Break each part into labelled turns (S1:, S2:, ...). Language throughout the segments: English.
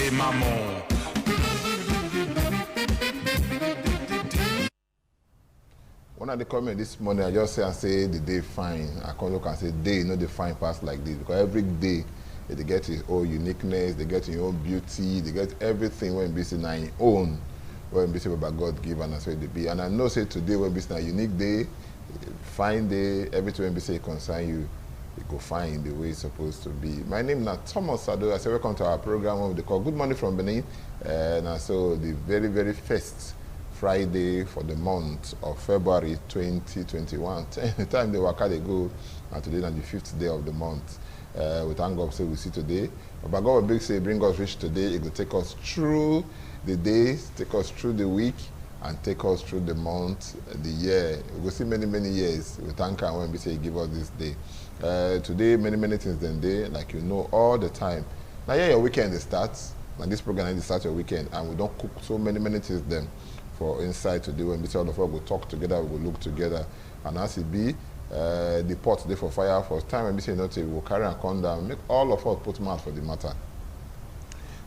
S1: les mamans.
S2: When I come in this morning, I just say the day fine. I come look and say day, not the fine pass like this. Because every day, they get its own uniqueness, they get your own beauty, they get everything when busy now your own. When busy about God given and so they be. And I know say today when busy a unique day, fine day, everything when busy concern you, it go fine the way it's supposed to be. My name is Thomas Sado. I say welcome to our program what they call Good Morning from Benin. And so the very, very first Friday for the month of February 2021. The time they work out they go, and today is the 5th day of the month. We thank God say we see today. But God will big say bring us rich today. It will take us through the days, take us through the week, and take us through the month, the year. We will see many, many years. We thank God when we say give us this day. Today, many things than day, like you know all the time. Now yeah, your weekend starts, and this program starts your weekend, and we don't cook so many things then. For inside today when we say all of us will talk together, we will look together, and as it be, the pot there for fire for time when we say not we will carry and come down, make all of us put mouth for the matter.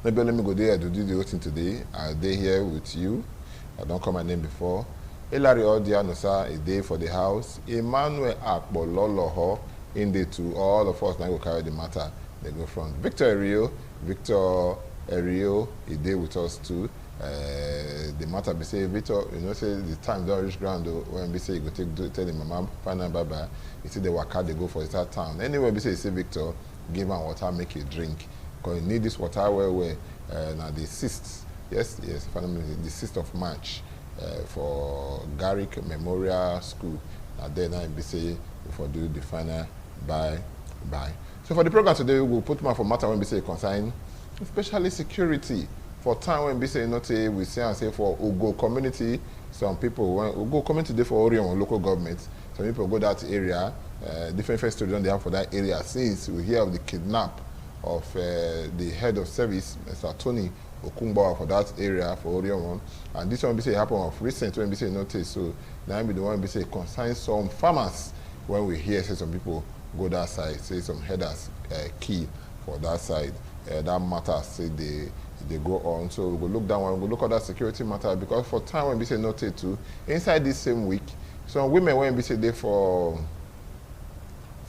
S2: Maybe let me go there to do the whole thing today. I'll be here with you. I don't call my name before. Hilary Odianosa is there for the house. Emmanuel Akbololoho in the two. All of us now will carry the matter. They go from Victor Erio is there with us too. The matter be say Victor, you know, say the time don't reach ground when we say you go tell the mama final bye bye. You see the waka they go for that town. Anyway, we say Victor, give him water, make a drink. Because you need this water where now the 6th, yes, finally the 6th of March for Garrick Memorial School. And then I be say before do the final bye. So for the program today, we'll put more for matter when we say concern, especially security. For time when we say not we say and say for Ugo community, some people when Ugo community there for Orion local government, some people go that area, different stories they have for that area since we hear of the kidnap of the head of service, Mr. Tony Okumbawa for that area for Orion, and this one we say happen of recent when we say notice. So now be the one we say concern some farmers when we hear say some people go that side, say some headers key for that side, that matter say they go on. So we will look down and we'll look at that security matter because for time when we say noted to inside this same week, some women when we say they for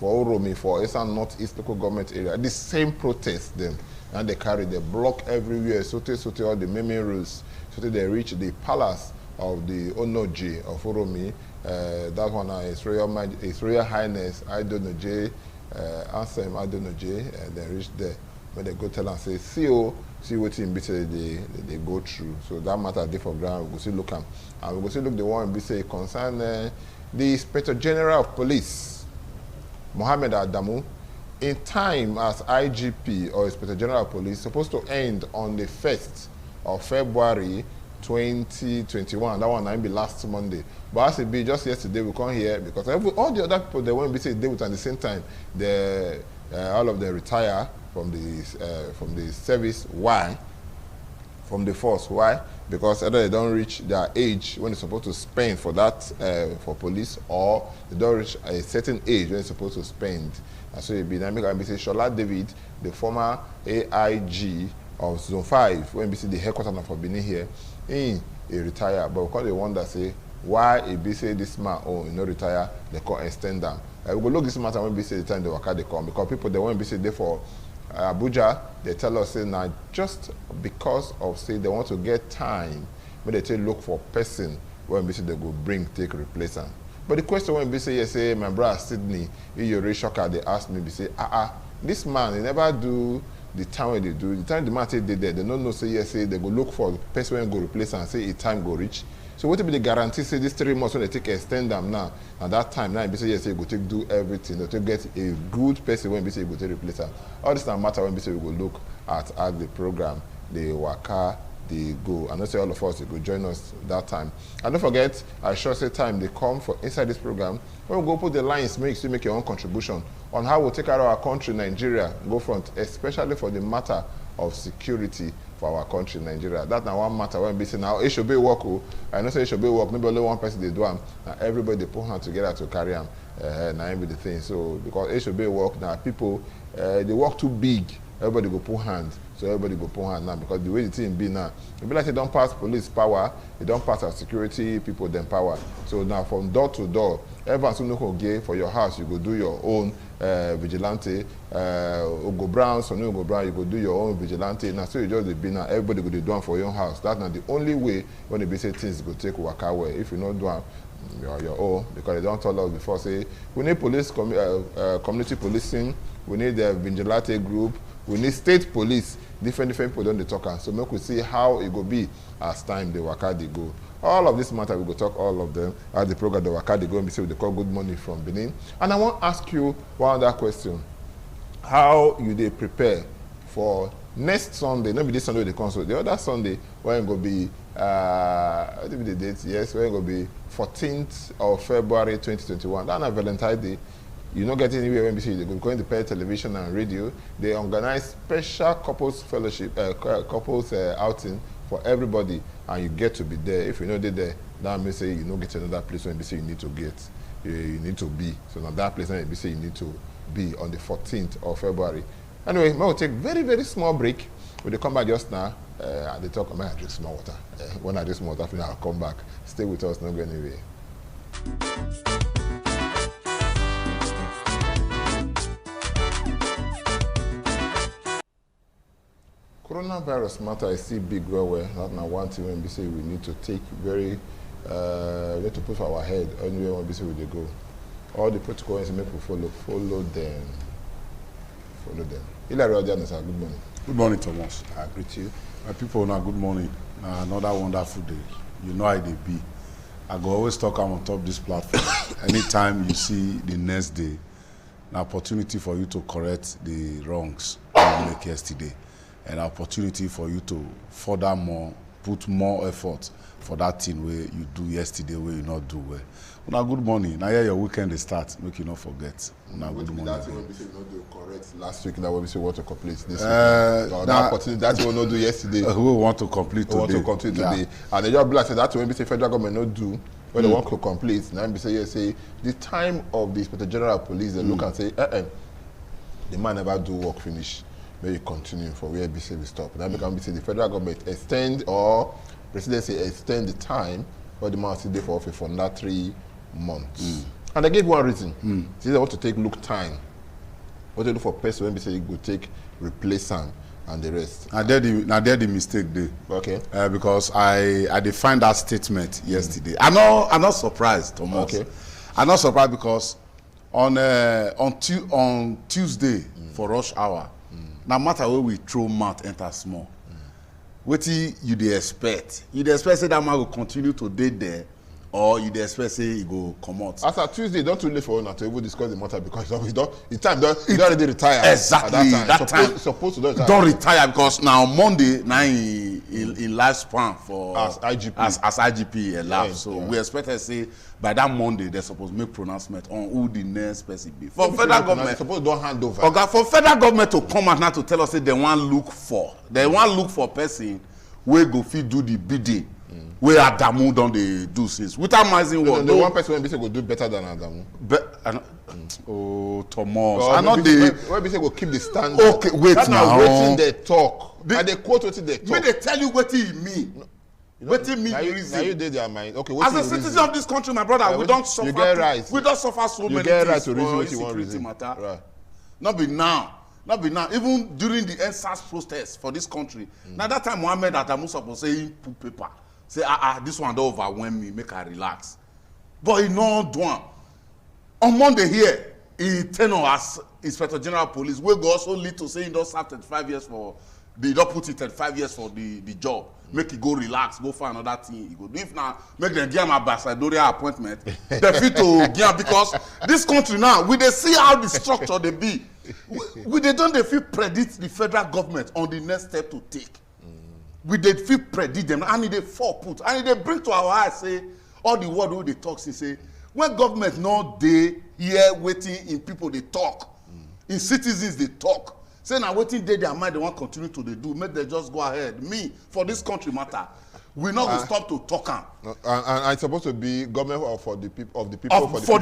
S2: Oromi, for Eastern Northeast local government area, the same protest them and they carry the block everywhere, so all the main roads, so they reach the palace of the Onoji of Oromi. That one is Royal Highness Idonoje, Ansem Idonoje, and they reach there. When they go tell and say, see what they go through. So that matter is for ground. We go see look and we go see look the one be say concern the Inspector General of Police, Mohammed Adamu, in time as IGP or Inspector General of Police supposed to end on the 1st of February 2021. That one might be last Monday. But as it be just yesterday we come here because all the other people they won't be say they would at the same time all of them retire from the service. Why? From the force. Why? Because either they don't reach their age when they're supposed to spend for that for police, or they don't reach a certain age when they're supposed to spend. And so it be dynamic. And we say Shola David, the former AIG of Zone 5, when we see the headquarters for Benin here, he retired. But because they wonder say why it be say this man no retire, they can't extend them. We go look this matter when we say the time they work out they come because people they want to be say there for Abuja, they tell us say now just because of say they want to get time when they take look for person when we say they go bring take replacement. But the question when we say yes, say my brother Sydney, you're really shocked. They ask me, we say this man he never do the time when they do the time the man say they there, they don't know say yes, say they go look for the person when go replace and say a time go reach. So what will be the guarantee say these 3 months when they take extend them now? At that time now, you say yes, you go take do everything. They take get a good person when we say you go take replace them. All this not matter when we say we go look at the program, the waka, the go. And not say all of us they go join us that time. And don't forget, I sure say time they come for inside this program. When we go put the lines, make your own contribution on how we'll take care of our country, Nigeria, go front, especially for the matter of security for our country, Nigeria. That's now one matter when we say now it should be work. I know say it should be work. Maybe only one person they do them. Now everybody they put hands together to carry them. Now be the thing. So because it should be work now, people they work too big everybody go put hand. So everybody go put hand now because the way the thing be now, it be like they don't pass police power, they don't pass our security people them power. So now from door to door, everyone soon go get for your house, you go do your own vigilante. Go brown, so no go brown, you go do your own vigilante. Now so you just be now, everybody go do one for your own house. That's not the only way when they say things go take work away. If you not do one, your own, because they don't tell us before say we need police community policing, we need a vigilante group, we need state police. Different people don't they talk. So make we see how it go be as time the waka they go. All of this matter we go talk all of them as the program the waka they go and be say they call good morning from Benin. And I want to ask you one other question: how you they prepare for next Sunday? Not be this Sunday they come, so the other Sunday when it go be what be the date? Yes, when it go be 14th of February 2021. That's a Valentine's Day. You not get anywhere when they go going to pay television and radio. They organize special couples fellowship, couples outing for everybody, and you get to be there. If you know they're there, that means say you don't get to another place when they say you need to get, you need to be. So now that place when they say you need to be on the 14th of February. Anyway, we'll take very small break. When they come back just now, they talk. I drink small water. When I drink small water, I'll come back. Stay with us, not go anywhere. Coronavirus matter I see big well. That's not one thing when we say we need to take very, we need to put our head anywhere when we say we they go. All the protocols make we follow them. Hilary Odianes, good morning.
S1: Good morning, Thomas.
S2: I greet you.
S1: My people, now good morning. Another wonderful day. You know how they be. I go always talk on top this platform. Anytime you see the next day, an opportunity for you to correct the wrongs you make yesterday. An opportunity for you to furthermore put more effort for that thing where you do yesterday where you not do well. Now good morning. Now here your weekend is start. Make you not forget. Now good morning.
S2: That's when we say not do correct last week. Now when we say want to complete this week. That opportunity that we not do yesterday.
S1: We want to complete today.
S2: Want to complete today. And the job like that when we say federal government not do when they want to complete. Now we say yes, say the time of the Inspector General of Police they look and say the man never do work finish. May you continue for where we say we stop. Now become we say the federal government extend or presidency extend the time where the man still there for office for another 3 months. And they gave one reason. See, they want to take look time. What they do for person when we say you go take replace them and the rest.
S1: Now there the mistake there.
S2: Okay.
S1: Because I defined that statement yesterday. I'm not surprised, Thomas.
S2: Okay.
S1: I'm not surprised because on Tuesday for rush hour. No matter where we throw mouth enter small. What you dey expect? You dey expect say that man will continue to date there, or you dey expect say he go come out?
S2: As at Tuesday, don't too late for una to even discuss the matter because he don't already retire.
S1: Exactly. That time
S2: supposed to
S1: don't retire because now Monday now in lifespan for
S2: as IGP
S1: as IGP elapsed.
S2: Yeah,
S1: so we expect to say by that Monday they're supposed to make pronouncement on who the next person be. For federal government,
S2: supposed don't hand over.
S1: Okay, for federal government to come out now to tell us that they want look for person wey go fit do the bidding. Where Adamu don't they do since without mazing what?
S2: No, one person when go do better than Adamu.
S1: Oh, Thomas.
S2: I know when we say go keep the standard.
S1: Okay, wait
S2: that's
S1: now.
S2: That's waiting they talk. And they quote what they talk.
S1: May they tell you what he mean? What he mean?
S2: Now you did their mind. Okay,
S1: as a citizen of this country, my brother, we don't suffer.
S2: You get right.
S1: We don't suffer so many things.
S2: You get right to reason what you want reason.
S1: Right. Not be now. Even during the NSAS protest for this country. Now that time Mohammed Adamu supposed say he put paper. Say, this one don't overwhelm me, make her relax. But he not do one. On Monday here, he tenure as Inspector General of Police, will go also lead to say he don't serve 35 years for, they don't put it 35 years for the job. Make it go relax, go find another thing. He go do if now, make them give him a ambassadorial appointment. They fit to give because this country now, we they see how the structure they be. They don't they feel predict the federal government on the next step to take. We did feel predict them and they fall put and they bring to our eyes say all the word who they talk say when government not they here waiting in people they talk in citizens they talk say now waiting they their mind they want continue to they do make them just go ahead me for this country matter we not go stop to talk am.
S2: And it's supposed to be government for the people,
S1: for the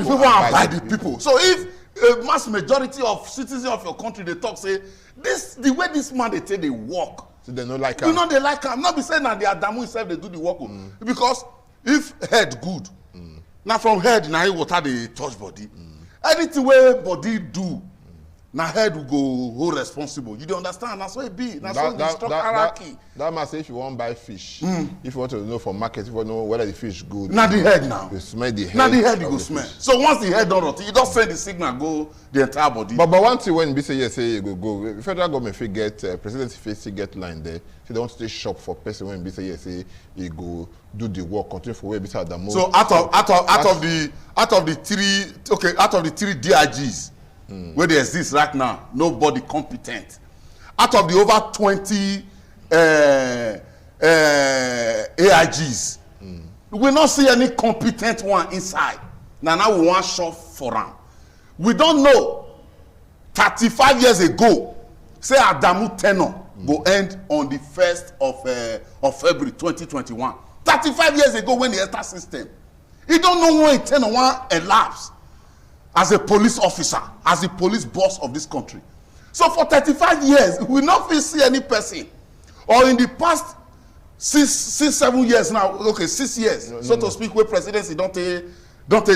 S1: people and by the people. So if a mass majority of citizens of your country they talk say the way this man they take they work.
S2: So they don't like
S1: him. You know they like him. Not be saying that the Adamu himself they do the work. Because if head good, now from head now water they touch body. Anything where body do. Now head will go who responsible. You don't understand? That's what it be. That's what the structure hierarchy.
S2: That must say if you want to buy fish, if you want to know from market, if you want to know whether the fish good.
S1: Not the head now.
S2: You smell the head.
S1: Not the head you go smell. So once the head don't rot, you don't send the signal go the entire body.
S2: But one thing when we say yes, say you go. The federal government if get presidency face get line there. So they want to stay shop for person when we say yes, say you go do the work continue for where beside the most.
S1: So out of the three DIGs. Where they exist right now, nobody competent. Out of the over 20 AIGs, we will not see any competent one inside. Now we want shop for them. We don't know. 35 years ago, say Adamu tenure go end on the 1st of February 2021. 35 years ago when the enter system, he don't know when tenure one elapsed. As a police officer, as the police boss of this country. So for 35 years, we not see any person. Or in the past 7 years now, okay, 6 years, to speak, where presidency don't take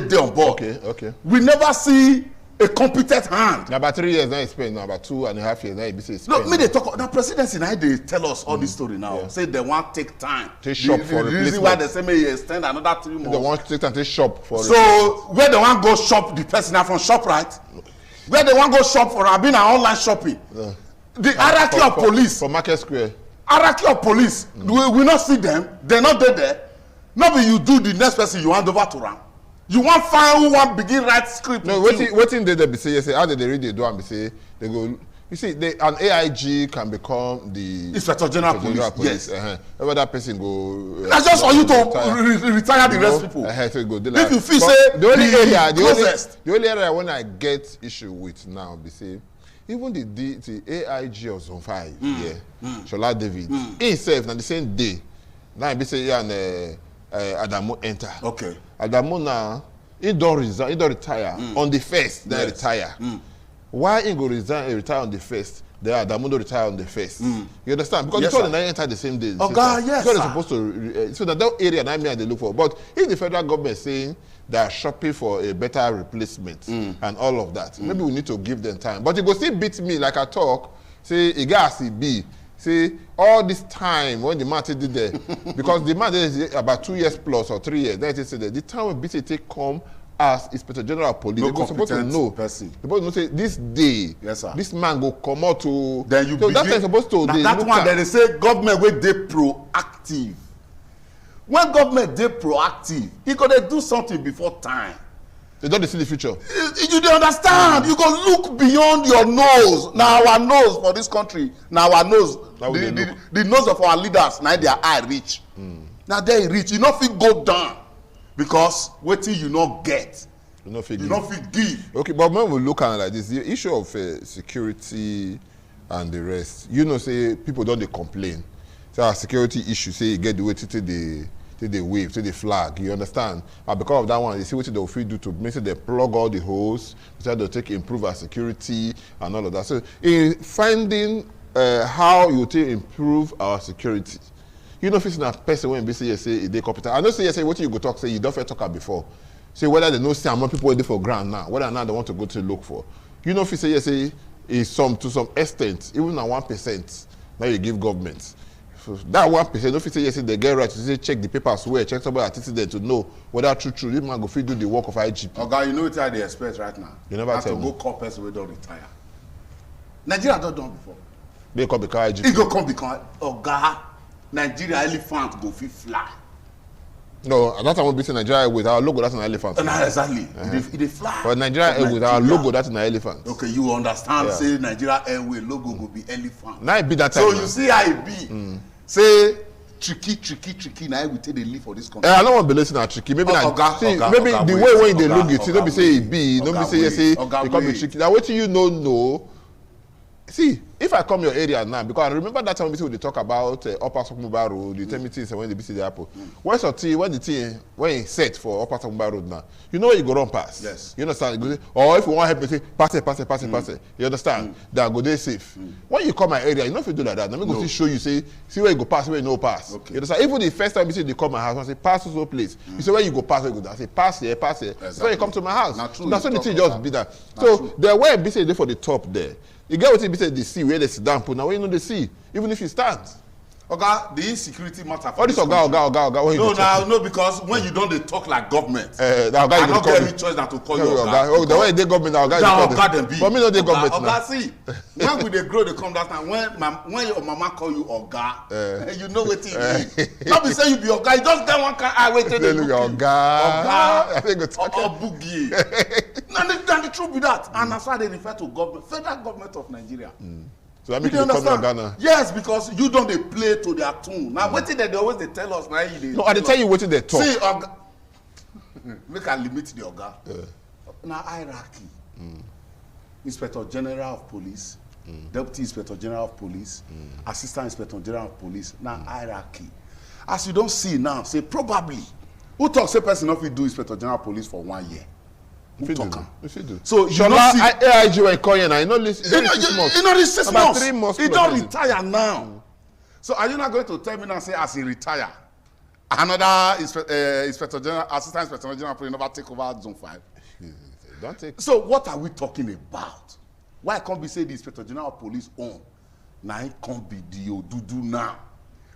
S1: day on board.
S2: Okay.
S1: We never see a competent hand.
S2: Now about 3 years now it's spent, now about 2.5 years now it's
S1: no, me they talk now presidency now they tell us all this story now. Say they want take time.
S2: Take shop for
S1: the reason why they say may extend another 3 months.
S2: They want to take time to shop for
S1: so where they want go shop the person now from ShopRite? Where they want go shop for being an online shopping? The hierarchy of police.
S2: For Market Square.
S1: Hierarchy of police. We not see them. They're not there. Not be you do the next person you hand over to them. You want find who want begin write script.
S2: No, waiting they be say, how did they read the do and be say they go. You see, an AIG can become the
S1: Inspector General Police.
S2: Yes. Whether that person go.
S1: That's just for you to retire the rest people.
S2: So go,
S1: if you feel say
S2: the only area when I get issue with now be say even the AIG of Zone 5 Shola David himself na the same day now be say and Adamu enter.
S1: Okay.
S2: Adamu now he don't resign, he don't retire on the 1st. Then retire. Why he go resign and retire on the 1st? Then Adamu don't retire on the 1st. You understand? Because the two of them enter the same day.
S1: Oh God, yes.
S2: So they're supposed to so that area now they look for. But if the federal government saying they are shopping for a better replacement and all of that, maybe we need to give them time. But it go still beat me like I talk. Say it got to be. See, all this time when the man did there, because the man is about 2 years plus or 3 years, then it said that the time when BC take come as Inspector General of Police,
S1: no
S2: they supposed to know.
S1: Person.
S2: They're supposed to say this day,
S1: yes, sir.
S2: This man go come out to.
S1: Then you
S2: so
S1: begin.
S2: that time supposed to.
S1: That one that they say government wey dey proactive. When government dey proactive, e go dey do something before time.
S2: They don't see the future.
S1: You dey understand? You go look beyond your nose. Now our nose for this country, now our nose, the nose of our leaders, now their eye reach. Now they reach. You no fit go down because wetin you no get. You no fit give.
S2: Okay, but when we look at it like this, the issue of security and the rest, you know, say people don't they complain. So our security issue, say you get the way to the wave, to the flag, you understand? And because of that one, you see what they will do to make sure they plug all the holes, so they improve our security and all of that. So in finding how you take improve our security, you know if it's not a person when they say they competent. I know say what you go talk, say you don't talk before. Say whether they know say how much people waiting for ground now, whether or not they want to go to look for. You know if you say is to some extent, even at 1%, now you give government. So that 1%, if you say yes, they get right to say check the papers where, check somebody antecedent to know whether true, this man go fit do the work of IGP.
S1: Okay, you know what they expect right now?
S2: You never tell me.
S1: To go call person who don't retire. Nigeria don't done before.
S2: They come become IGP.
S1: He go come become Nigeria elephant go fit fly.
S2: No, that time will be Nigeria with our logo, that's an elephant.
S1: No, exactly. They fly.
S2: But Nigeria with our logo, that's an elephant.
S1: Okay, you understand, say Nigeria Airway logo go be elephant.
S2: Now it be that time.
S1: So you see how it be. Say tricky. Now we take the leave for this country.
S2: I don't want to be listening to tricky. Maybe maybe the way when they look it, don't be say it be, don't be say yes, say it can be tricky. Now what you know. See, if I come your area now, because I remember that time we talk about Upper Sokumba Road, you tell me things when they visit the apple. When it's set for Upper Sokumba Road now, you know where you go run past.
S1: Yes.
S2: You understand? Or if you want help, you say, pass it. You understand? That go there safe. When you come my area, you know if you do like that, let me go show you, see where you go pass, where you no pass. Okay. You understand? Even the first time you say they come my house, I say, pass to so place. You say, where you go pass, where you go down. I say, pass here. Exactly. So when you come to my house. That's what the thing just be that. So there were be say for the top there. You get what it be said they see where they sit down, put now where you know they see, even if you stand.
S1: Okay, the insecurity matter.
S2: All this oga.
S1: No, because when you don't talk like government,
S2: I
S1: don't get any choice than to call you oga.
S2: Oh, the way they government,
S1: oga them be.
S2: But me no they government now.
S1: Oga see, when we they grow, they come that time. When your mama call you oga, you know what it is. Not be say you be oga, you just get one kind eye wait till they look you.
S2: Oga,
S1: or boogie. And the truth be that, and that's why they refer to government, federal government of Nigeria.
S2: So that makes you come in Ghana.
S1: Yes, because you don't they play to their tune. Now, what they always they tell us now.
S2: No, I tell you what they talk.
S1: See, make a limit the oga. Now hierarchy. Inspector General of Police, Deputy Inspector General of Police, Assistant Inspector General of Police. Now hierarchy. As you don't see now, say probably who talk say person if you do Inspector General of Police for 1 year.
S2: If you do.
S1: So you don't see
S2: AIG were calling and I know this 6 months.
S1: You know this 6 months.
S2: 3 months.
S1: He don't retire now. So are you not going to tell me now say as he retire, another Inspector General, Assistant Inspector General will never take over Zone 5?
S2: Don't take.
S1: So what are we talking about? Why can't we say the Inspector General of Police own? Now it can't be the Odudu now,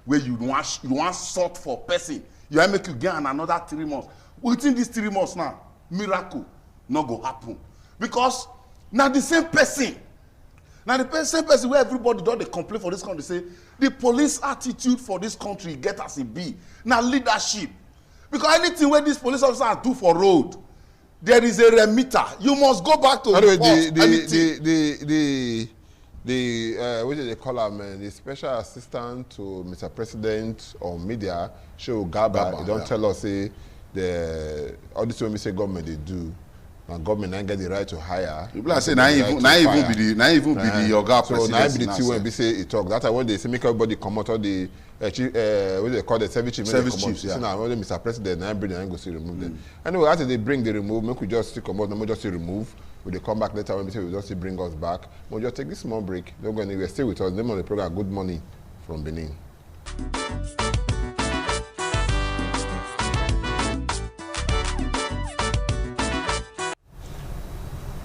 S1: where you want sort for person. You want make you get another 3 months. Within these 3 months now, miracle not go happen because now the same person. Now the same person where everybody don't they complain for this country say the police attitude for this country get as it be. Now leadership. Because anything where these police officers do for road, there is a remitter. You must go back to
S2: anyway, what do they call him? The special assistant to Mr. President on media, Show Gaba, he don't tell us say all this when we say government they do. And government ain't get the right to hire.
S1: People are saying, even be the Oga
S2: president. So now be the T when we say it talk. That's why they say make everybody come out all the what they call the service chief.
S1: Service chiefs,
S2: yeah. So now when Mr. President, now bring them and go see remove them. Anyway, after they bring the remove, make we just come out, no just say remove. We they come back later when we say we just bring us back. We'll just take this small break. Don't go anywhere. Stay with us. Name of the program, Good Morning from Benin.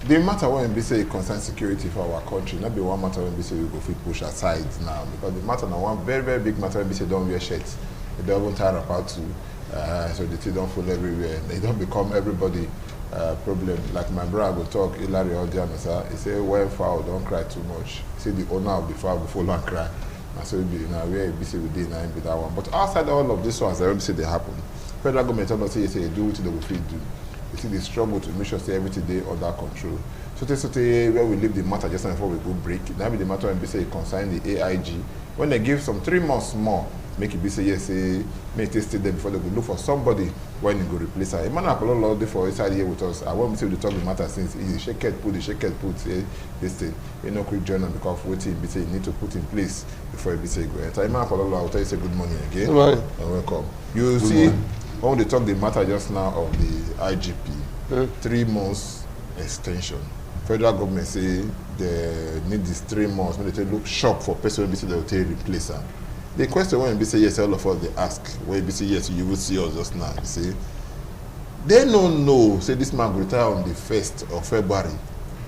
S2: The matter when we say concern security for our country, not be one matter when we say we go fit push aside now. Because the matter now one very, very big matter when we say don't wear shirts. They don't tie about to so the thing don't fall everywhere. They don't become everybody problem. Like my brother will talk, Hilary Odianosa, he say when foul don't cry too much. Say the owner of the foul before long cry. And so we where we say we did now be that one. But outside all of these ones, I don't say they happen. Federal government don't say do what they will fit do. You see the struggle to make sure say everything they under control. So where we leave the matter just before we go break, now be the matter when we say consign the AIG. When they give some 3 months more, make it be say yes, say make it stay there before they go look for somebody when they go replace her. Emmanuel Apollo for inside here with us. I want to say we talk the matter since he shake it put say this thing. You know quick journal because what he be say you need to put in place before he be say go enter. Emmanuel Apollo, I will tell you say good morning again.
S3: Good morning.
S2: And welcome. You good see morning. When they talk the matter just now of the IGP, 3 months extension. Federal government say they need this 3 months when they look shop for person when they say they will take replace her. The question when they say yes, all of us they ask, when they say yes, you will see us just now. You see, they don't know, say this man will retire on the 1st of February.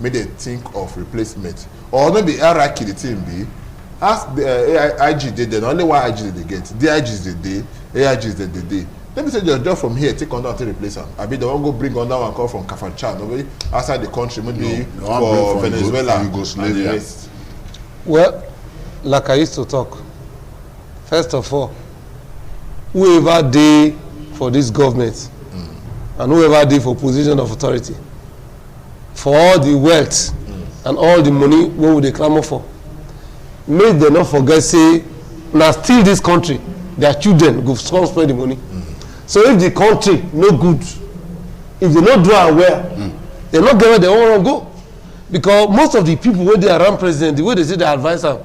S2: May they think of replacement. Or not be hierarchy the team be. Ask the IG did then only one IG did they get. The IG is the day, AIG is the day. Let me say your job from here, take on down to replace them. I mean, they won't go bring on down and call from Kafanchan. Nobody outside the country, maybe for Venezuela.
S1: Yugoslavia.
S3: Well, like I used to talk, first of all, whoever did for this government and whoever did for position of authority, for all the wealth and all the money, what would they clamor for? May they not forget, say, now still this country, their children go spread the money. So if the country no good, if they not do it well, they not get where they want to go. because most of the people wey dey around president the way they say they advise am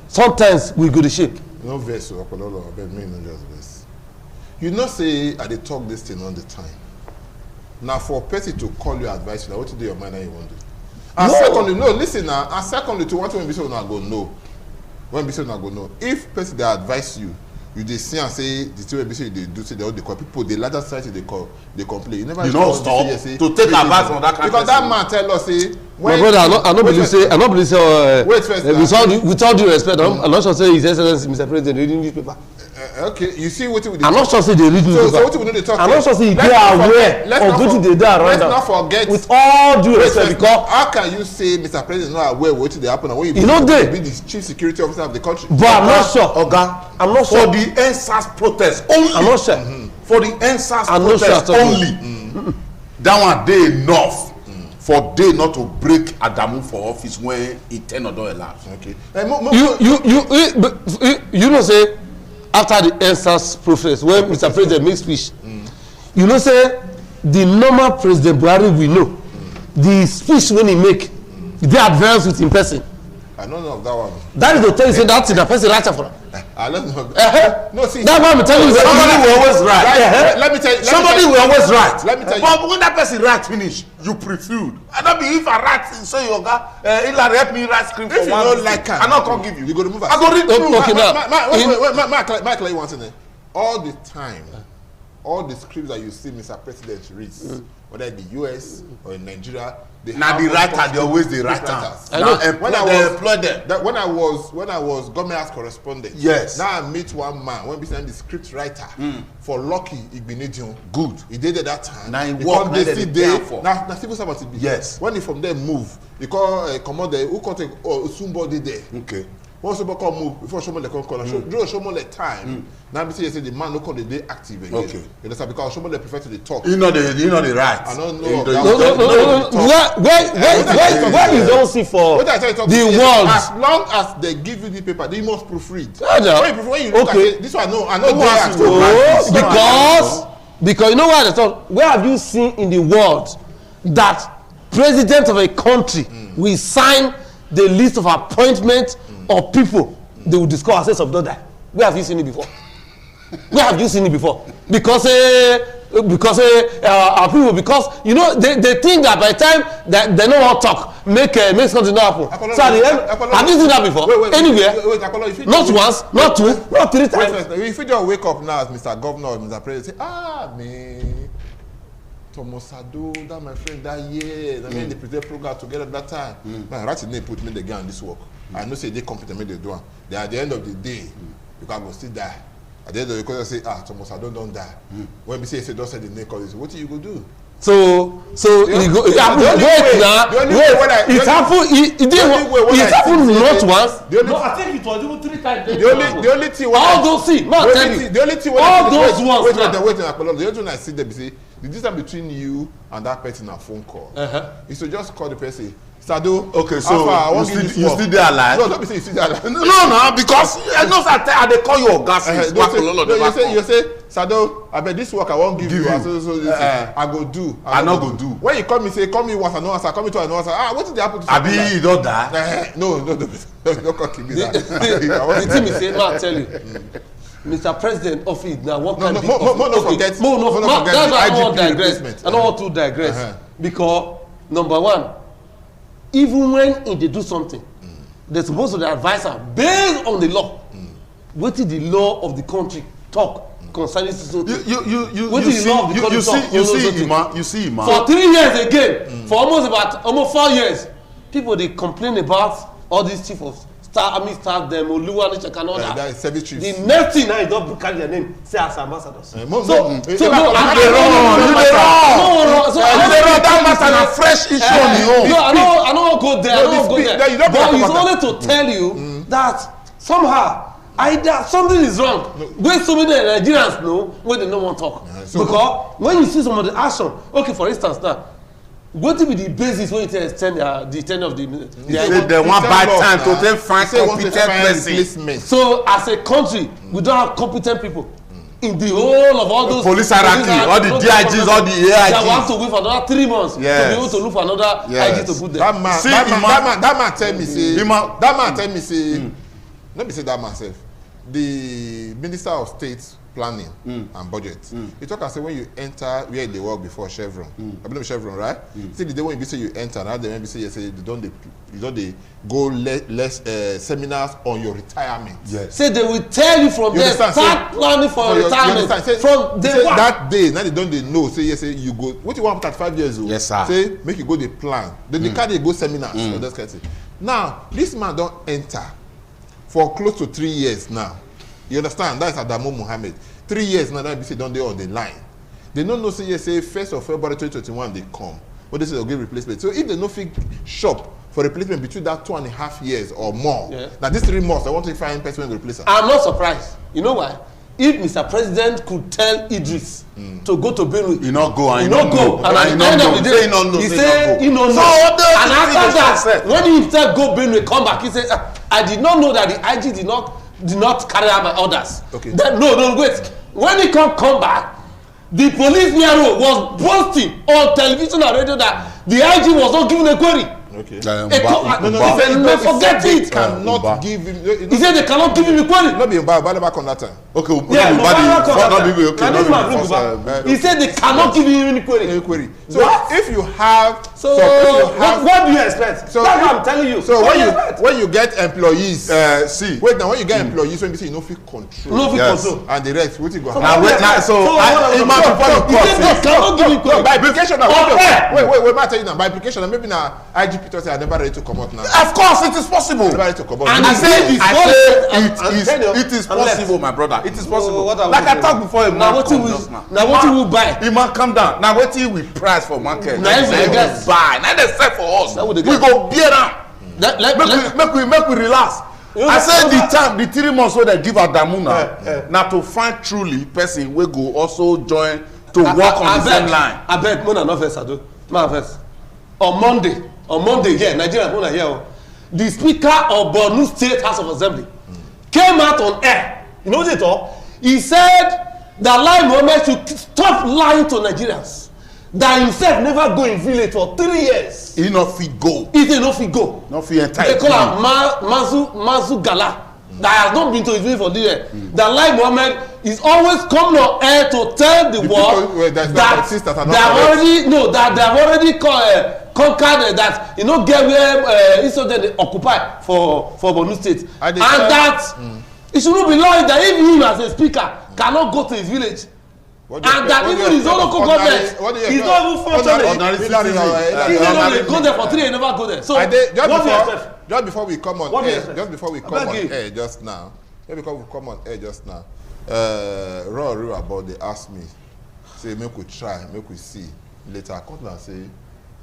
S3: sometimes we go dey shake.
S2: No vex o Apollo abeg make you no just vex. You know say I dey talk this thing all the time. Na for person to call you advice you na wetin dey your mind na you wan do. And no. Secondly, no listen na and secondly to one thing wey be say una go know when be say una go know if person dey advise you you dey see am say the thing wey be say you dey do say they all dey call people dey larger society dey call dey complain you never
S1: stop to take advice from that kind of person
S2: because that man tell us say
S3: my brother I no believe say wait first without due respect I'm not sure say his excellency Mr. President reading newspaper.
S2: Okay, you see wetin we dey
S3: I'm not sure say they read newspaper
S2: so wetin we no dey talk
S3: I'm not sure say he dey aware of wetin dey do around am
S2: let's not forget
S3: with all due respect because
S2: how can you say Mr. President no aware of wetin dey happen and when you be the chief security officer of the country.
S3: But I'm not sure
S1: Oga
S3: I'm not sure
S1: for the NSAS protest only
S3: I'm not sure
S1: for the NSAS protest only that one dey enough for day not to break Adamu for office when he tenure don elapse.
S2: Okay.
S3: You know say after the NSAS protest when Mr. President make speech you know say the normal President Buhari we know the speech when he make dey advance with him person.
S2: I don't know of that one.
S3: That is to tell you say that thing na person write am for am.
S2: I don't know.
S3: No, see. That's why I'm telling you.
S1: Somebody will always write.
S2: Let me tell you.
S1: Somebody will always write.
S2: Let me tell you.
S1: But when that person write finish, you prefilled. I don't be if I write say your guy, Hilary help me write script for one. If you don't like am, I not come give you.
S2: You go remove.
S1: I go read through.
S3: Okay now.
S2: Mike, you want to know? All the time, all the scripts that you see Mr. President reads, whether in the US or in Nigeria,
S1: now the writer they always the writer.
S2: When I was government house correspondent,
S1: yes.
S2: Now I meet one man when we send the script writer for Lucky Igbinedion.
S1: Good.
S2: He did it that time.
S1: Now he work there
S2: now civil servant be.
S1: Yes.
S2: When he from there move, he call commander who come take somebody there.
S1: Okay.
S2: Once somebody come move before Shomole come call during Shomole time. Now be say the man no call the day active again.
S1: Okay.
S2: You understand because Shomole prefer to the talk.
S1: You know the right.
S2: I don't know.
S3: Where you don't see for the world.
S2: As long as they give you the paper, they must proofread. When you look at it, this one I know
S3: because you know what I thought. Where have you seen in the world that president of a country will sign the list of appointments of people they will discuss as of that? Where have you seen it before? Where have you seen it before? Because our people, because you know they think that by the time that they know how to talk, make something not happen. So at the end, have you seen that before? Anywhere?
S2: Wait,
S3: not once, not two, not three times.
S2: If you just wake up now as Mr. Governor or Mr. President, say, man, Thomas Ado, that my friend that year, I mean they present program together that time. Man, right in there put me the guy on this work. I know say they competent, they do. They at the end of the day, you can go still die. At the end of the day, say, Thomas Ado don't die. When we say don't say the name call this, what do you go do?
S3: So you go. Wait now. It happened. It happened not once.
S4: No, I think it was even 3 times.
S2: The only thing.
S3: All those things. No, tell you.
S2: The only thing.
S3: All those ones.
S2: Wait. The only thing I see them say the distance between you and that person a phone call. Is to just call the person. Sado,
S1: okay, so you still there alive?
S2: No, don't be saying you still there alive.
S1: No, because I know that they call you gas.
S2: You say, Sado, I bet this work I won't give you. I go do.
S1: I not go do.
S2: When you call me, say, call me once, I know answer. Call me twice, I know answer. What did happen to
S1: Abi, you don't die?
S2: No, don't call me that.
S3: The thing is, I tell you. Mr. President of it now, what can be?
S2: No, forget.
S3: That's why I don't want to digress. I don't want to digress because number one, even when they do something, they're supposed to advise her based on the law. What is the law of the country talk concerning society?
S1: You see,
S3: for 3 years again, for almost 4 years, people they complain about all these chief of staff, them Oluwa Ncheka and all that. The next thing now is not carry their name, say as ambassadors.
S1: That matter na fresh issue on your own.
S3: No, I don't go there. But it's only to tell you that somehow either something is wrong. When so many Nigerians know when they don't want to talk. Because when you see some of the action, okay, for instance now, what will be the basis when you extend the tenure of the
S1: they want buy time to then find competent person.
S3: So as a country, we don't have competent people. in the whole of all those
S1: police hierarchy, all the DIGs, all the AIGs.
S3: That will have to wait for another 3 months to be able to look for another IG to put there.
S2: That man tell me say, let me say that myself. The Minister of State Planning and Budget. He talk and say when you enter where they work before Chevron. I believe Chevron, right? See the day when you say you enter, now they maybe say you don't go less seminars on your retirement.
S3: Yes. Say they will tell you from there start planning for retirement. From day one. That
S2: day, now they know. Say yes, say you go. What you want at 5 years old?
S1: Yes, sir.
S2: Say make you go the plan. Then the carry go seminars for that kind of thing. Now this man don't enter for close to 3 years now. You understand? That's Adamu Mohammed. 3 years now that BC don't they on the line. They don't know say yes, say 1st of February 2021 they come. But they say they'll give replacement. So if they no fit shop for replacement between that 2.5 years or more, now these 3 months, I want to find person to replace her.
S3: I'm not surprised. You know why? If Mr. President could tell Idris to go to Benue,
S1: he not go,
S3: and at the end of the day, he say he no know. And after that, when he himself go Benue, come back, he says, I did not know that the IG did not carry out my orders.
S2: Okay.
S3: Then, no, wait. When he come back, the police bureau was boasting on television and radio that the IG was not giving a query.
S2: Okay.
S3: Forget it.
S2: Cannot give him.
S3: He said they cannot give him a query.
S2: Not be back on that time.
S1: Okay.
S3: He said they cannot give him any query.
S2: So if you have,
S3: what do you expect? So that's what I'm telling you.
S2: So when you get employees, wait now when you get employees, when you say you no fit control, and the rest, what you go?
S1: Now wait now. So
S3: they cannot give him query.
S2: By implication, wait, I tell you now. By implication, maybe now IG Peter say I never ready to come out now.
S1: Of course, it is possible.
S2: Never ready to come out.
S1: And I say it is possible, my brother. It is possible. Like I talked before,
S3: now what you will buy?
S1: He man come down. Now what you will price for market?
S3: Now you will
S1: buy. Now they sell for us. We go bear down. Make we relax. I said the 3 months wey they give Adamuna na to find truly person wey go also join to work on the same line.
S3: Abeg, Mona no vex Ado. Ma vex. On Monday here, Nigeria Mona here. The Speaker of Borno State House of Assembly came out on air. You know what they talk? He said that Lai Mohammed should stop lying to Nigerians. That himself never go in village for 3 years.
S1: He not fit go.
S3: He did not fit go.
S1: Not fit enter.
S3: They call him Mazu Gala. That has not been to his village for 3 years. That Lai Mohammed is always coming on air to tell the world that they have already conquered that you know get where insurgents occupy for Borno State, and that it should not be lying that if him as a speaker cannot go to his village. And that even his own local government is not even functioning. He never go there for 3 years, never go there. So
S2: just before we come on air just now, Rory about they ask me, say make we try, make we see. Later I come and say,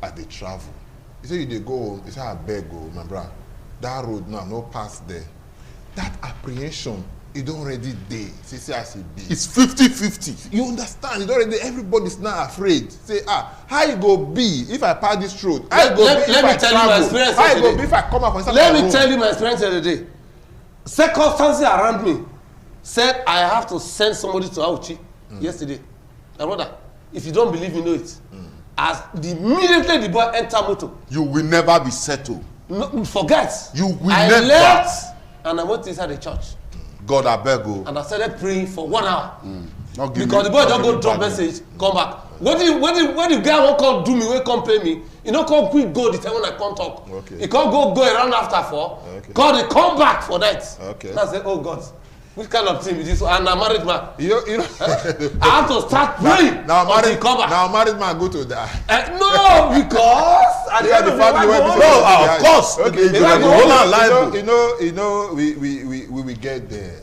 S2: I dey travel. He say you dey go home. He say I beg go, my brother. That road now no pass there. That apprehension. It don't already dey. Say as it be.
S1: It's 50-50.
S2: You understand? It already. Everybody's now afraid. Say how it go be if I pass this road?
S3: Let me tell you my experience.
S2: How it go be if I come up on
S3: Let me tell you my experience the other day. Circumstances around me said I have to send somebody to Auchi yesterday. My brother, if you don't believe me, know it. As immediately the boy enter motor,
S1: you will never be settled.
S3: No, forget.
S1: You will
S3: I
S1: never.
S3: Left and I went inside the church.
S1: God, I beg you.
S3: And I started praying for 1 hour. Because the boy don't go drop message, come back. When the guy won't come do me, will come pay me, you know, come quick go the time when I come talk.
S2: Okay.
S3: He can't go around after 4.
S2: Okay.
S3: God, he come back for that.
S2: Okay.
S3: And I say, oh God, which kind of thing is this? And I'm married man.
S2: You know,
S3: I have to start praying.
S2: Now married man go to die.
S3: No, because at the end of the
S1: day, of course.
S2: Okay, you know, we will get there.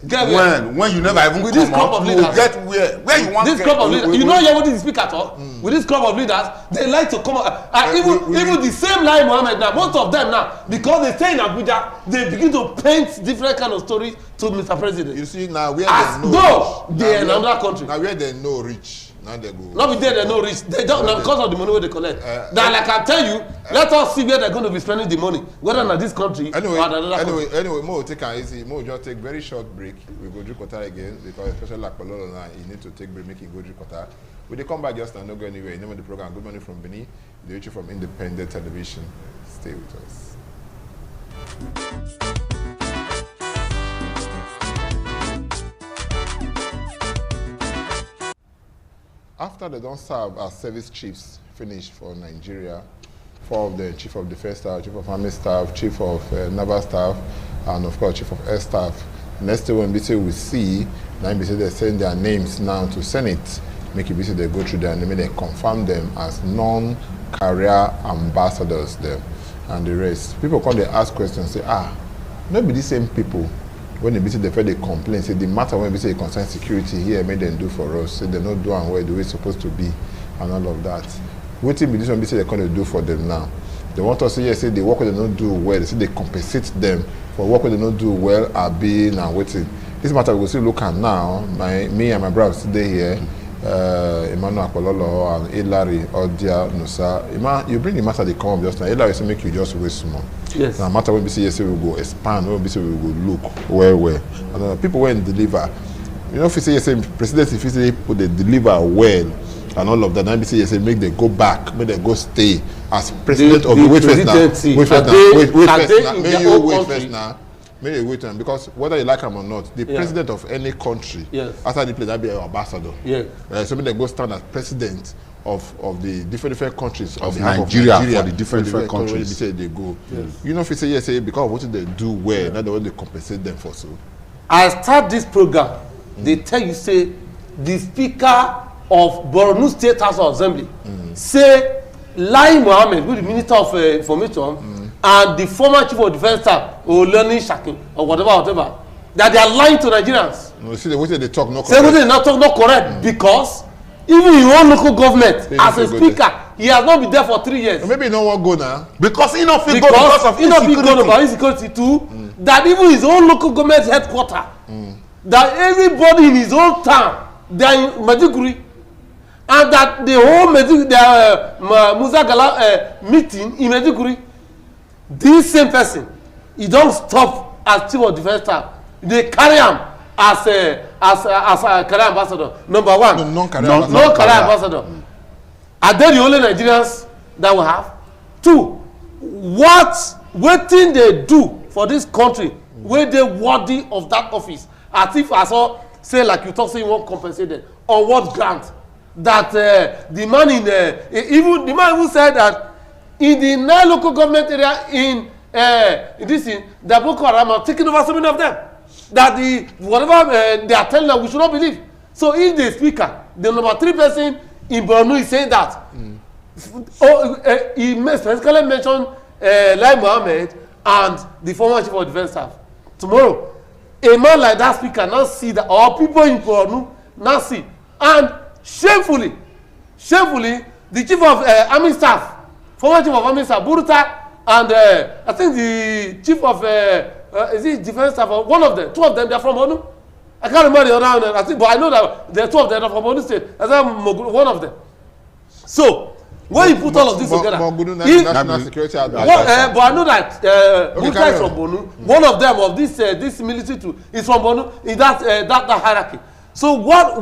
S1: When you never even
S3: with this crop of leaders,
S1: get where you want.
S3: This crop of leaders, you know, you want to speak at all. With this crop of leaders, they like to come out. Even the same Lai Mohammed now, most of them now, because they stay in Abuja, they begin to paint different kind of stories to Mr. President.
S2: You see now where
S3: they know. They are in another country.
S2: Now where they know rich. Now they go.
S3: Not be there, they no reach. They don't because of the money where they collect. Now, like I tell you, let us see where they're going to be spending the money, whether in this country
S2: anyway,
S3: or another country.
S2: Anyway, more take an easy. More just take very short break. We go drink water again because especially like Palolo now, you need to take break, make it go drink water. We they come back just now, not go anywhere. Name of the program, Good Morning from Benin. The issue from Independent Television. Stay with us. After they don't serve as service chiefs finished for Nigeria, 4 of them, Chief of Defense Staff, Chief of Army Staff, Chief of Naval Staff, and of course Chief of Air Staff. Next thing when BC we see, now BC they send their names now to Senate, make it BC they go through their name and they confirm them as non-career ambassadors them and the rest. People come they ask questions, say, maybe the same people. When the BC they complain, say the matter when BC concern security here, make them do for us. Say they not do and where the way it's supposed to be, and all of that. What be this one BC they can do for them now? They want us to say the work they don't do well. They say they compensate them for work they don't do well are being and waiting. This matter we will still look at now. Me and my brother today here, Emmanuel Apololo and Hilary Odia Nusa. You bring the matter they come up just now. Hilary say make you just wait small.
S3: Yes.
S2: Now matter when we say yes, we will go expand. When we say we will go look where. And people when deliver. You know if you say yes, president if you say people they deliver well and all of that, then we say yes, make they go back, make they go stay as president of the wait first now. Wait first now. May you wait first now. May you wait because whether you like him or not, the president of any country, after the place that be an ambassador. Yeah. So may they go stand as president of the different countries
S1: of Nigeria for the different countries.
S2: They say they go. Yes. You know if you say yes, because of what they do well, now they want to compensate them for so.
S3: I start this program. They tell you say the speaker of Borno State House of Assembly say Lai Mohammed, who is the Minister of Information, and the former Chief of Defense Staff, Olani Shakin, or whatever, that they are lying to Nigerians.
S2: No, see the way they talk not correct.
S3: Say what they not talk not correct because even in one local government, as a speaker, he has not been there for 3 years.
S2: Maybe no one go now.
S1: Because he not fit go because of
S3: insecurity too. That even his own local government headquarters, that everybody in his own town, they are in Maiduguri, and that the whole Musa Gala meeting in Maiduguri, this same person, he don't stop as Chief of Defense Staff. They carry him as a career ambassador. Number one,
S2: non-career
S3: ambassador. Are they the only Nigerians that we have? 2, what thing they do for this country where they worthy of that office? As if I saw say like you talk say you want compensated on what grant? That the man even the man who said that in the 9 local government area in this thing, the Boko Haram are taking over so many of them. That whatever they are telling us, we should not believe. So if the speaker, the number 3 person in Borno is saying that, he specifically mentioned Lai Mohammed and the former Chief of Defense Staff. Tomorrow, a man like that speaker now see that, or people in Borno now see, and shamefully, the Chief of Army Staff, former Chief of Army Staff, Buruta, and I think the Chief of is it Defense Staff, one of them, 2 of them, they are from Borno. I can't remember the other one, I think, but I know that there are 2 of them from Borno State. That's one of them. So, when you put all of this together,
S2: national security
S3: but I know that Buruta is from Borno. One of them of this military too is from Borno in that hierarchy. So how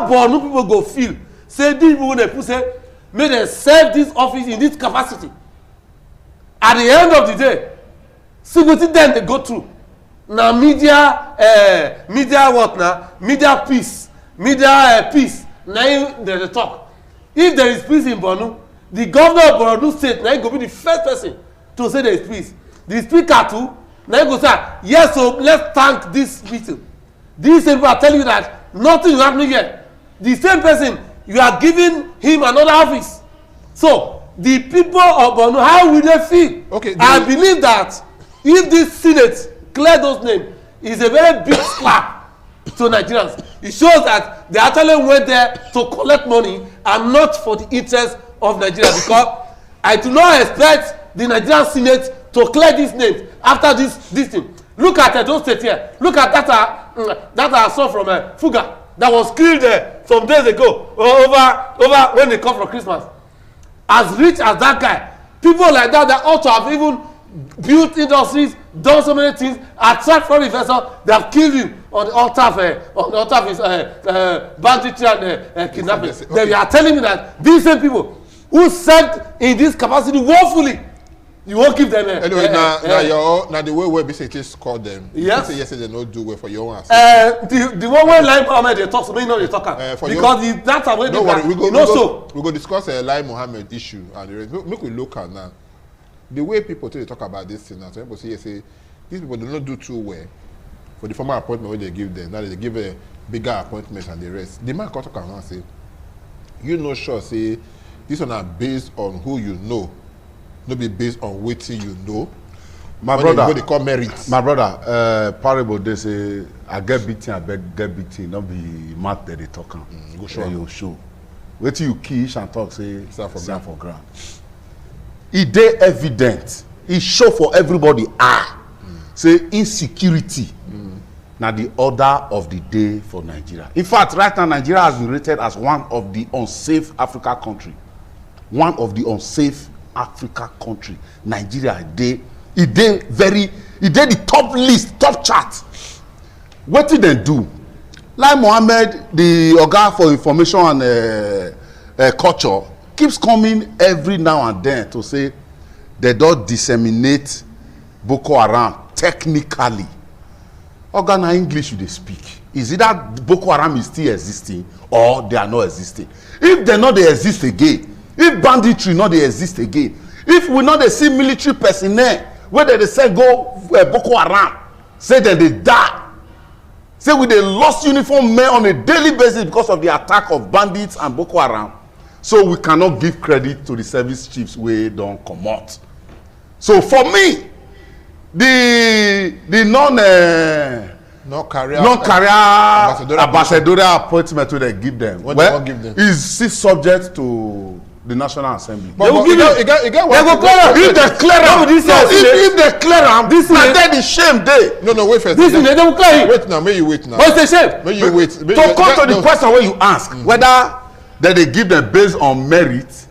S3: Borno people go feel? Say these people they put say, may they serve this office in this capacity. At the end of the day, security then they go through. Now media what now? Media peace. Now they talk. If there is peace in Borno, the governor of Borno State now go be the first person to say there is peace. The speaker too now go say, yes, so let's thank this meeting. These same people are telling you that nothing is happening yet. The same person, you are giving him another office. So the people of Borno, how will they feel?
S2: Okay,
S3: I believe that if this Senate clear those names, it's a very big slap to Nigerians. It shows that they actually went there to collect money and not for the interest of Nigeria. Because I do not expect the Nigerian Senate to clear these names after this thing. Look at those states here. Look at that I saw from Fuga that was killed some days ago over when they come for Christmas. As rich as that guy, people like that ought to have even built industries, done so many things, attract foreign investors. They have killed him on the altar of his banditry and kidnapping. Okay. They are telling me that these same people who served in this capacity woefully, you won't give them.
S2: Anyway, now the way we basically score them.
S3: Yes.
S2: You say they don't do well for your own.
S3: The one when Lai Mohammed they talk, so many know they talk because that's the way they
S2: worry, we go discuss Lai Mohammed issue and the rest. Make we look at now. The way people talk about this thing now, so people say these people do not do too well for the former appointment where they give them. Now they give a bigger appointment and the rest. The man come talk and say, you know, sure say this one are based on who you know. No be based on waiting you know.
S1: My brother,
S2: they call merit.
S1: My brother, parable they say I get beaten, I beg get beaten. Not be math that they talk on.
S2: Go show.
S1: You show. Wait till you kiss and talk say
S2: stand for ground.
S1: It dey evident. It show for everybody. Say insecurity. Now the order of the day for Nigeria. In fact, right now Nigeria has been rated as one of the unsafe Africa country. One of the unsafe Africa country. Nigeria dey the top list, top chart. What did they do? Like Mohammed, the Oga for Information and Culture, keeps coming every now and then to say they don't disseminate Boko Haram technically. Oga na English they speak. Is it that Boko Haram is still existing or they are not existing? If they not they exist again, if banditry not they exist again, if we not they see military personnel where they say go Boko Haram, say that they die, say with the lost uniform men on a daily basis because of the attack of bandits and Boko Haram, so we cannot give credit to the service chiefs where don't come out. So for me, the non-career ambassadorial appointment they give them, is still subject to the National Assembly.
S2: But they will give it. If
S1: they clear them, this is the shame day.
S2: No, wait first.
S3: This is they will clear.
S2: Wait now, may you wait now.
S3: What's the shame?
S2: May you wait.
S1: To come to the question where you ask whether that they give them based on merit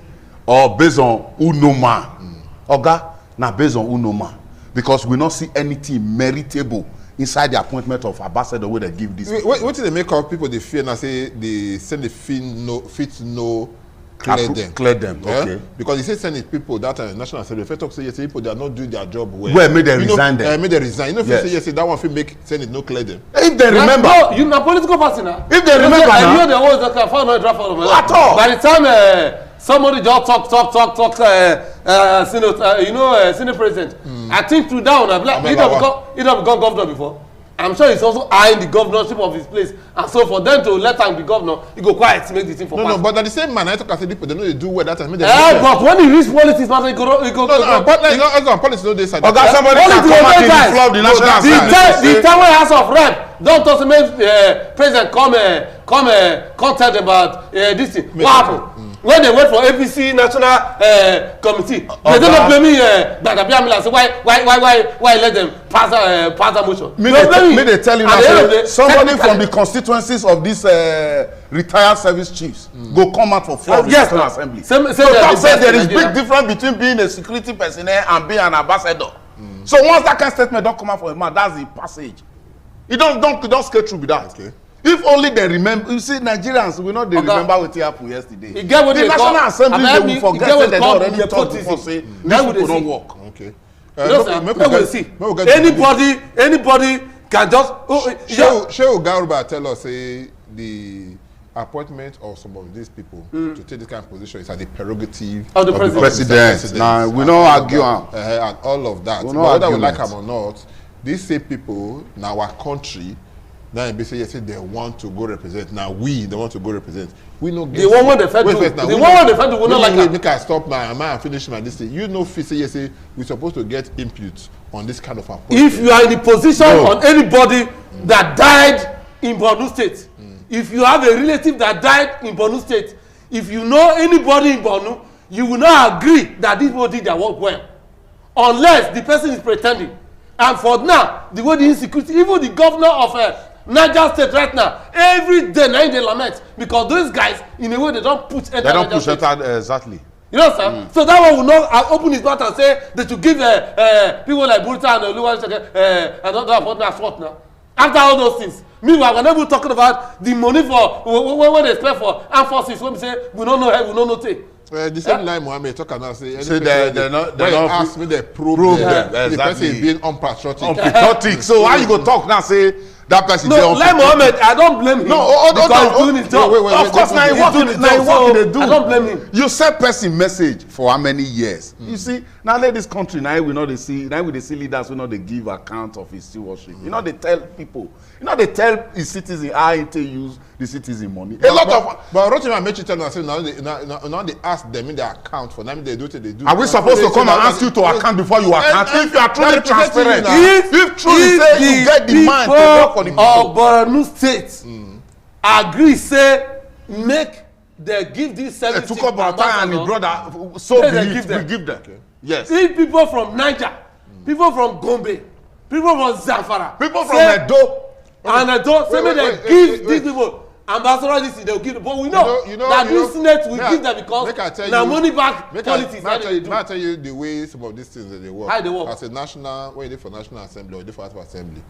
S1: or based on unoma. Oga, now based on unoma, because we not see anything meritable inside the appointment of ambassador where they give this.
S2: What do they make of people they fear now? Say they send the fit no. Clear them,
S1: yeah? Okay.
S2: Because he said Senate people that National Assembly, first talk say yes, people they are not doing their job well.
S1: Well, may they resign them.
S2: May they resign. You know, if you say yes, that one will make Senate no clear them.
S1: If they remember,
S3: no, you na political party now.
S1: If they remember,
S3: I know there was that can find no draft of
S1: at all.
S3: By the time somebody just talk, Senate president. I think through down, he don't become governor before. I'm sure he's also eyeing the governorship of his place, and so for them to let him be governor, he go quiet to make the thing for.
S2: No, but at the same man, I talk as people they know they do well that time.
S3: But when he reach politics, man, he go.
S2: No, but like politics no dey side.
S1: Okay, somebody can come out in the floor of the National Assembly.
S3: The time when House of Rep don't talk to make president come tell them about this thing. What happened? When they went for APC National Committee, they don't blame me. Say why let them pass that motion?
S1: May they tell you now, somebody from the constituencies of these retired service chiefs go come out for floor of the National Assembly. So there is big difference between being a security personnel and being an ambassador. So once that kind of statement don't come out for a man, that's the passage. It don't skate through with that. Okay. If only they remember, you see, Nigerians will not remember what happened yesterday. The National Assembly they will forget that they already talked before say these people don't work.
S2: Okay.
S3: Anybody can just.
S2: Shehu Garuba tell us say the appointment of some of these people to take this kind of position is at the prerogative
S1: of the president. Now we don't argue
S2: and all of that. Whether we like them or not, these same people in our country. Now they say yes, they want to go represent. Now they want to go represent. We know
S3: the one when they fed to. The one when they fed to will not like that.
S2: Make I stop my man and finish my this thing. You know, say yes, we're supposed to get input on this kind of approach.
S3: If you are in the position on anybody that died in Borno State, if you have a relative that died in Borno State, if you know anybody in Borno, you will not agree that these people did their work well, unless the person is pretending. And for now, the way the insecurity, even the governor of Niger State right now, every day now they lament because those guys, in a way, they don't push enter.
S1: They don't push enter exactly.
S3: You know, sir. So that one will not open his mouth and say they should give people like Burita and Oluwa and other partners what now. After all those things, meanwhile, we're never talking about the money for when they spend for armed forces. When we say we don't know how, we don't know thing.
S2: The same line Mohammed talk and say
S1: they're not
S2: ask me the probe them. The person is being unpatriotic.
S1: Unpatriotic. So how you go talk now say that person?
S3: No, like Mohammed, I don't blame him.
S1: No,
S3: because he's doing his job.
S1: Of course, now he working they do.
S3: I don't blame him.
S1: You send person message for how many years? You see, now let this country now we know they see now we see leaders we know they give account of his stewardship. You know they tell people. You know they tell his citizens how they use the citizen money. But
S2: Rochima made you tell us now they ask them in their account for them they do what they do.
S1: Are we supposed to come and ask you to account before you account? If you are truly transparent, if truly say you get the mind to work for the people.
S3: Of Borno State agree say make they give this 70
S1: took up our time and his brother so we give them. Okay. Yes.
S3: If people from Niger, people from Gombe, people from Zamfara,
S1: people from Edo,
S3: and Edo say make they give these people ambassador this thing they will give them. But we know that this Senate will give them because na money back politics.
S2: May I tell you the way some of these things that they work.
S3: How they work?
S2: As a national, when you dey for National Assembly or you dey for House of Assembly,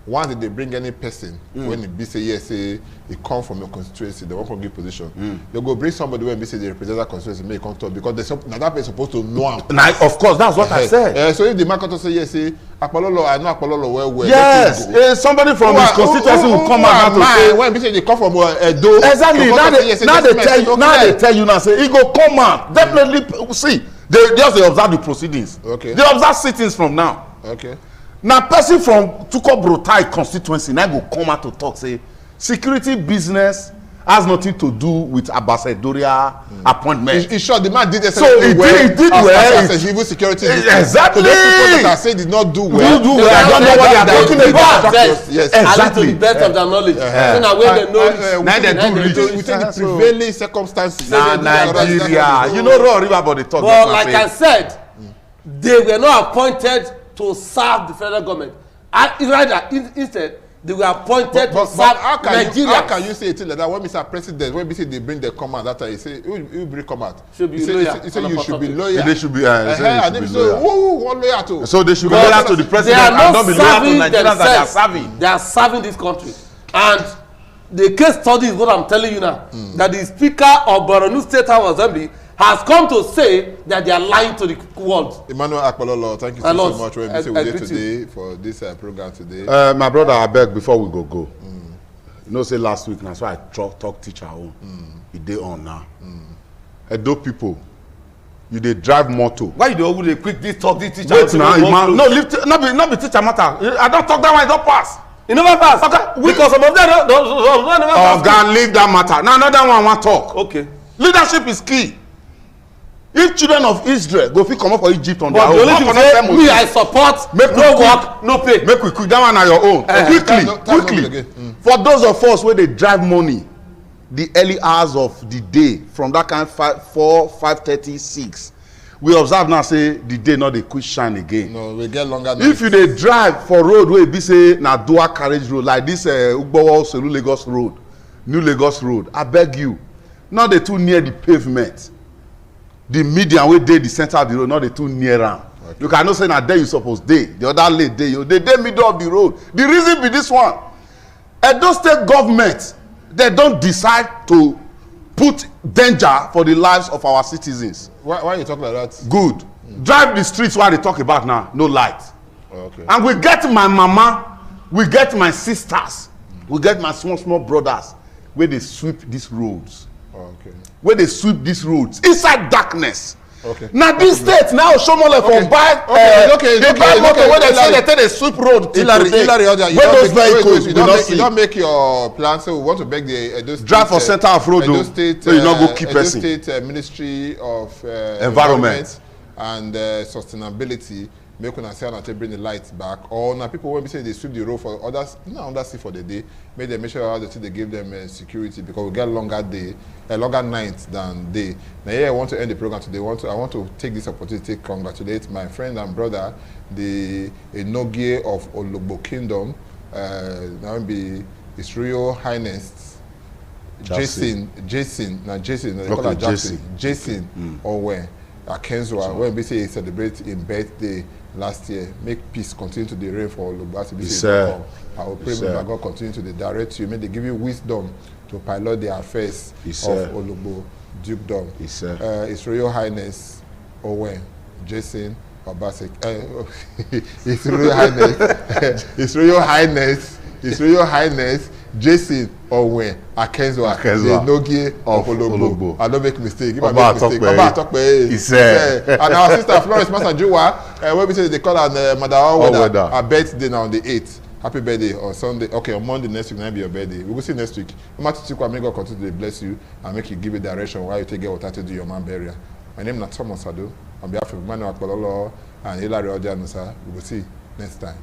S2: once they bring any person when it be say yes say he come from your constituency they wan come give position they go bring somebody when be say they represent that constituency make come talk because na that person supposed to know am.
S1: Of course that's what I said.
S2: So if the man come to say yes say Akpalolo I know Akpalolo well.
S1: Yes, somebody from his constituency will come out to say
S2: when be say they come from Edo.
S1: Exactly now they tell you now say he go come out definitely see they just dey observe the proceedings.
S2: Okay.
S1: They observe sittings from now.
S2: Okay.
S1: Now person from Tukobrotai constituency now go come out to talk say security business has nothing to do with ambassadorial appointment.
S2: In short, the man did
S1: so he did well
S2: as a civil security.
S1: Exactly.
S2: So those people that say did not do well.
S1: I don't know what they are talking about.
S3: Yes, exactly. To the best of their knowledge. So now when they know
S1: now they do
S2: within the prevailing circumstances.
S1: Now Nigeria, you know raw river about the talk.
S3: But like I said, they were not appointed to serve the federal government. Instead, they were appointed to serve Nigeria.
S2: How can you say it like that? When Mr. President, when we say they bring the command, that time he say, who bring command?
S3: Should be loyal.
S2: He say you should be loyal.
S1: They should be
S2: who loyal to?
S1: So they should be loyal to the president and not be loyal to Nigerians that they are serving.
S3: They are serving this country. And the case study is what I'm telling you now. That the Speaker of Borno State House Assembly has come to say that they are lying to the world.
S2: Emmanuel Akpalolo, thank you so much for being here today for this program today.
S1: My brother, I beg before we go. You know, say last week, that's why I talk teacher home. He dey on now. Edo people, you dey drive motor.
S3: Why you dey always quick this talk this teacher?
S1: Wait now, no be teacher matter. I don't talk that one. It don't pass.
S3: You never pass. Okay. Because some of them never pass.
S1: God, leave that matter. Now another one I want talk.
S3: Okay.
S1: Leadership is key. If children of Israel go fit comot for Egypt on their own,
S3: me I support
S1: make
S3: no work no pay.
S1: Make we quick that one na your own. Quickly. For those of us wey dey drive money the early hours of the day from that kind 5:30, 6 we observe now say the day no dey quick shine again.
S2: No, we get longer.
S1: If you dey drive for road wey be say na dual carriage road like this Ugbowo Selu Lagos road, New Lagos road, I beg you, no dey too near the pavement. The median wey dey the center of the road, not dey too near am. Okay. You cannot say na there you suppose dey. The other lane dey, you dey middle of the road. The reason be this one. Edo state government, they don decide to put danger for the lives of our citizens.
S2: Why you talk like that?
S1: Good. Drive the streets where they talk about now, no light.
S2: Okay.
S1: And we get my mama, we get my sisters, we get my small brothers wey dey sweep these roads.
S2: Okay.
S1: Where they sweep these roads inside darkness.
S2: Okay.
S1: Now this state now Shomole for buy motor where they say they take a sweep road.
S2: You don't make your plan. So we want to beg the Edo State,
S1: drive for center of road.
S2: Edo State,
S1: so you not go keep person.
S2: Edo State Ministry of
S1: Environment
S2: and Sustainability. Make una say una take bring the lights back, or na people when we say they sweep the road for others, under see for the day, make them make sure how they give them security because we get longer nights than day. Now here I want to end the program today. I want to take this opportunity to congratulate my friend and brother, the Enogie of Ologbo Kingdom, now be His Royal Highness Jason, they call her Jason Owen Akenzwa, when we say he celebrate his birthday last year, make peace continue to the reign for Olugbo. I will pray that God continue to direct you, may they give you wisdom to pilot the affairs of Olugbo Dukedom. His Royal Highness Owen Jason Obasek, His Royal Highness, His Royal Highness Jason Owen Akenzwa, the Nogie of Olugbo. I don't make mistake. If I make mistake, and our sister Florence Masanjuwa, when we say they call her Madam her birthday now on the 8th. Happy birthday on Sunday. Okay, on Monday next week, might be your birthday. We will see next week. May God continue to bless you and make you give you direction while you take water to do your man burial. My name is Thomas Ado. On behalf of Manuel Akpololo and Hilary Ojanusa, we will see next time.